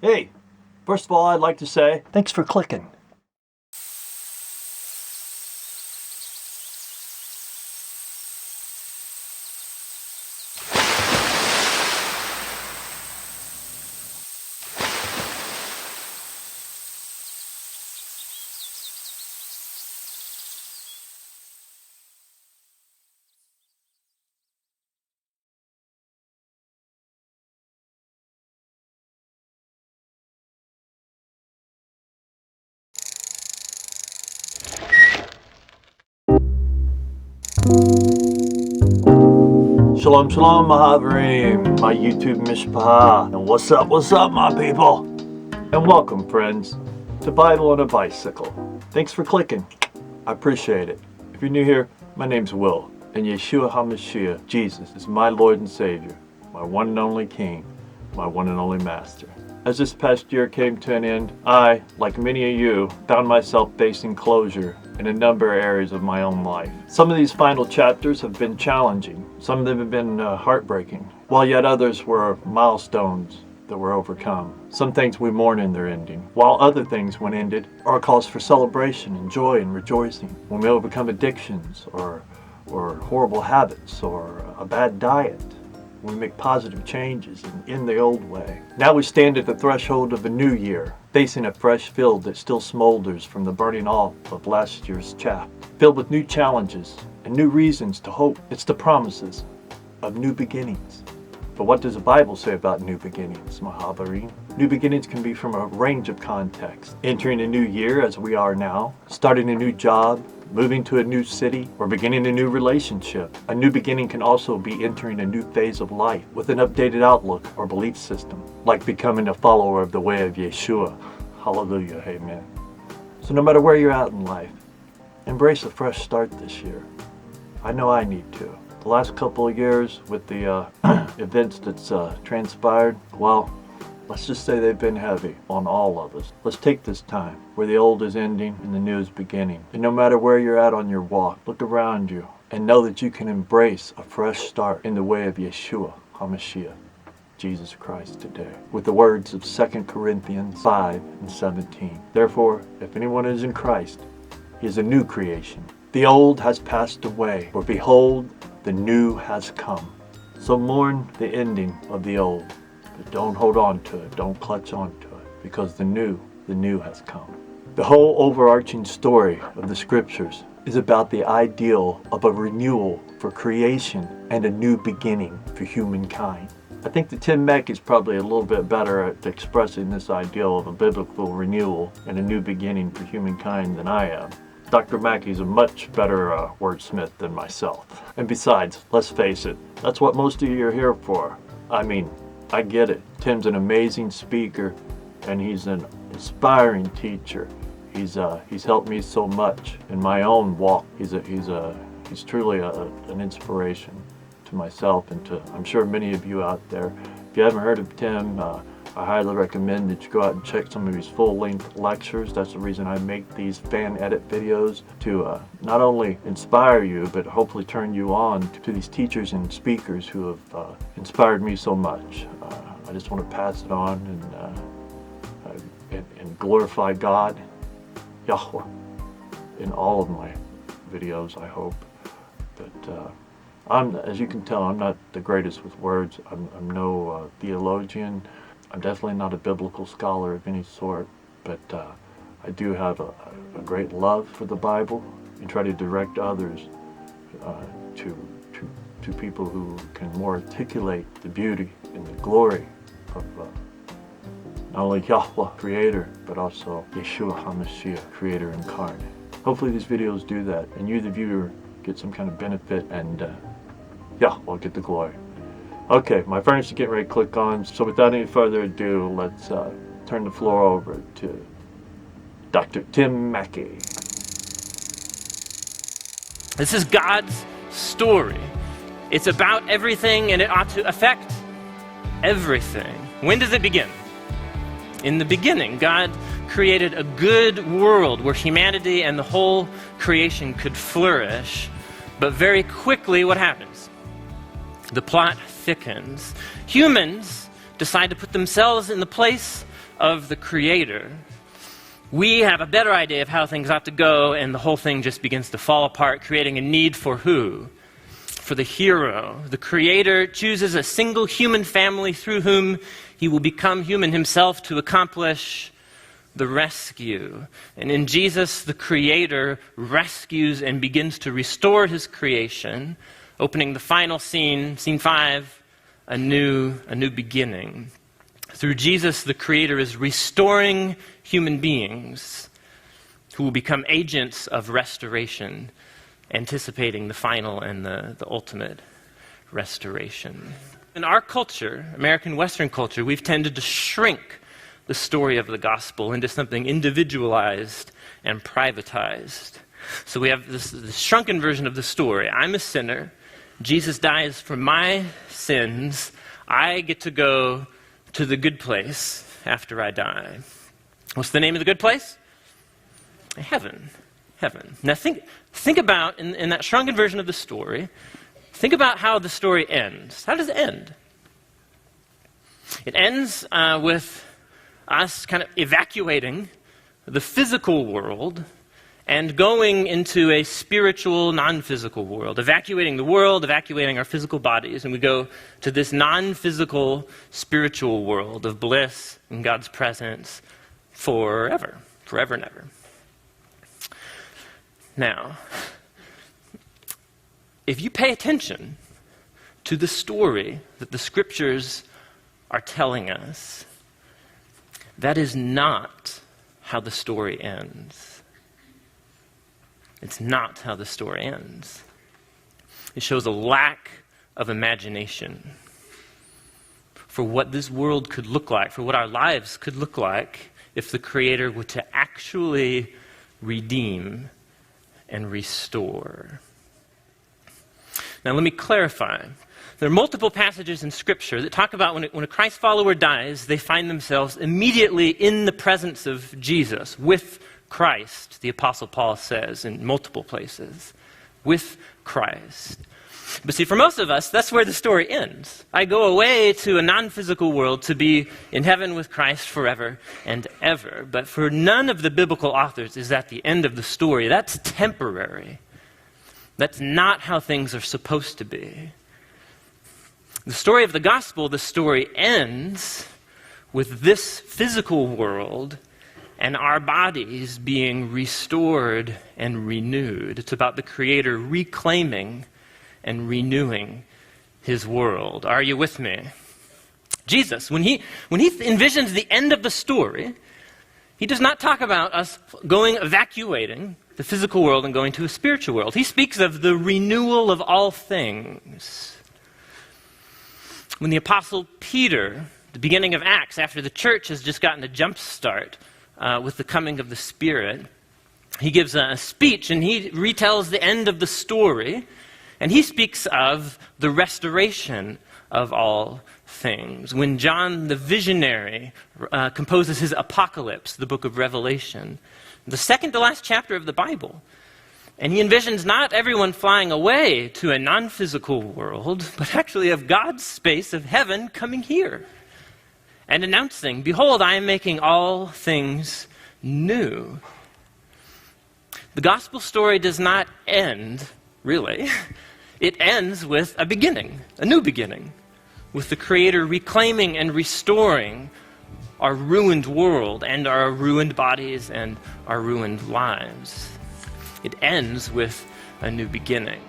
Hey, first of all, I'd like to say thanks for clicking. Shalom, shalom, Mahavrim, my YouTube mishpah. And what's up, my people? And welcome, friends, to Bible on a Bicycle. Thanks for clicking. I appreciate it. If you're new here, my name's Will, and Yeshua Hamashiach, Jesus, is my Lord and Savior, my one and only King, my one and only Master. As this past year came to an end, I, like many of you, found myself facing closure in a number of areas of my own life. Some of these final chapters have been challenging. Some of them have been heartbreaking, while yet others were milestones that were overcome. Some things we mourn in their ending, while other things, when ended, are a cause for celebration and joy and rejoicing. When we overcome addictions or horrible habits or a bad diet, we make positive changes and end the old way. Now we stand at the threshold of a new year, facing a fresh field that still smolders from the burning off of last year's chaff, filled with new challenges and new reasons to hope. It's the promises of new beginnings. But what does the Bible say about new beginnings, Mahavrim? New beginnings can be from a range of contexts. Entering a new year as we are now, starting a new job, moving to a new city, or beginning a new relationship. A new beginning can also be entering a new phase of life with an updated outlook or belief system, like becoming a follower of the way of Yeshua. Hallelujah, amen. So no matter where you're at in life, embrace a fresh start this year. I know I need to. The last couple of years with the events that's transpired, well, let's just say they've been heavy on all of us. Let's take this time where the old is ending and the new is beginning. And no matter where you're at on your walk, look around you and know that you can embrace a fresh start in the way of Yeshua Hamashiach, Jesus Christ today. With the words of 2 Corinthians 5:17. Therefore, if anyone is in Christ, he is a new creation. The old has passed away, for behold, the new has come. So mourn the ending of the old. But don't hold on to it, don't clutch on to it, because the new has come. The whole overarching story of the scriptures is about the ideal of a renewal for creation and a new beginning for humankind. I think that Tim Mackie is probably a little bit better at expressing this ideal of a biblical renewal and a new beginning for humankind than I am. Dr. Mackey's a much better wordsmith than myself. And besides, let's face it, that's what most of you are here for. I mean, I get it. Tim's an amazing speaker, and he's an inspiring teacher. He's helped me so much in my own walk. He's truly an inspiration to myself and to, I'm sure, many of you out there. If you haven't heard of Tim, I highly recommend that you go out and check some of his full-length lectures. That's the reason I make these fan edit videos, to not only inspire you, but hopefully turn you on to these teachers and speakers who have inspired me so much. I just want to pass it on and glorify God, Yahweh, in all of my videos, I hope. But as you can tell, I'm not the greatest with words. I'm no theologian. I'm definitely not a biblical scholar of any sort, but I do have a great love for the Bible and try to direct others to people who can more articulate the beauty and the glory of not only Yahweh, Creator, but also Yeshua Hamashiach, Creator incarnate. Hopefully these videos do that, and you, the viewer, get some kind of benefit, and Yahweh get the glory. Okay, my furnace is getting ready to click on, so without any further ado, let's turn the floor over to Dr. Tim Mackie. This is God's story. It's about everything, and it ought to affect everything. When does it begin? In the beginning, God created a good world where humanity and the whole creation could flourish, but very quickly, what happens? The plot thickens. Humans decide to put themselves in the place of the Creator, we have a better idea of how things ought to go, and the whole thing just begins to fall apart, creating a need for who? For the hero. The Creator chooses a single human family through whom he will become human himself to accomplish the rescue. And in Jesus, the Creator rescues and begins to restore his creation, opening the final scene, scene 5, a new beginning. Through Jesus, the Creator is restoring human beings who will become agents of restoration, anticipating the final and the ultimate restoration. In our culture, American Western culture, we've tended to shrink the story of the gospel into something individualized and privatized. So we have this shrunken version of the story. I'm a sinner. Jesus dies for my sins. I get to go to the good place after I die. What's the name of the good place? Heaven. Heaven. Now think about, in that shrunken version of the story, think about how the story ends. How does it end? It ends with us kind of evacuating the physical world and going into a spiritual, non-physical world. Evacuating the world, evacuating our physical bodies, and we go to this non-physical, spiritual world of bliss in God's presence forever and ever. Now, if you pay attention to the story that the Scriptures are telling us, that is not how the story ends. It's not how the story ends. It shows a lack of imagination for what this world could look like, for what our lives could look like if the Creator were to actually redeem and restore. Now let me clarify. There are multiple passages in Scripture that talk about when a Christ follower dies, they find themselves immediately in the presence of Jesus, with Christ, the Apostle Paul says in multiple places, with Christ. But see, for most of us, that's where the story ends. I go away to a non-physical world to be in heaven with Christ forever and ever. But for none of the biblical authors is that the end of the story. That's temporary. That's not how things are supposed to be. The story of the gospel, the story ends with this physical world and our bodies being restored and renewed. It's about the Creator reclaiming and renewing his world. Are you with me? Jesus, when he envisions the end of the story, he does not talk about us evacuating the physical world and going to a spiritual world. He speaks of the renewal of all things. When the Apostle Peter, the beginning of Acts, after the church has just gotten a jump start with the coming of the Spirit, he gives a speech and he retells the end of the story, and he speaks of the restoration of all things. When John the visionary composes his Apocalypse, the book of Revelation, the second to last chapter of the Bible, and he envisions not everyone flying away to a non-physical world, but actually of God's space of heaven coming here and announcing, "Behold, I am making all things new." The gospel story does not end, really. It ends with a beginning, a new beginning, with the Creator reclaiming and restoring our ruined world and our ruined bodies and our ruined lives. It ends with a new beginning.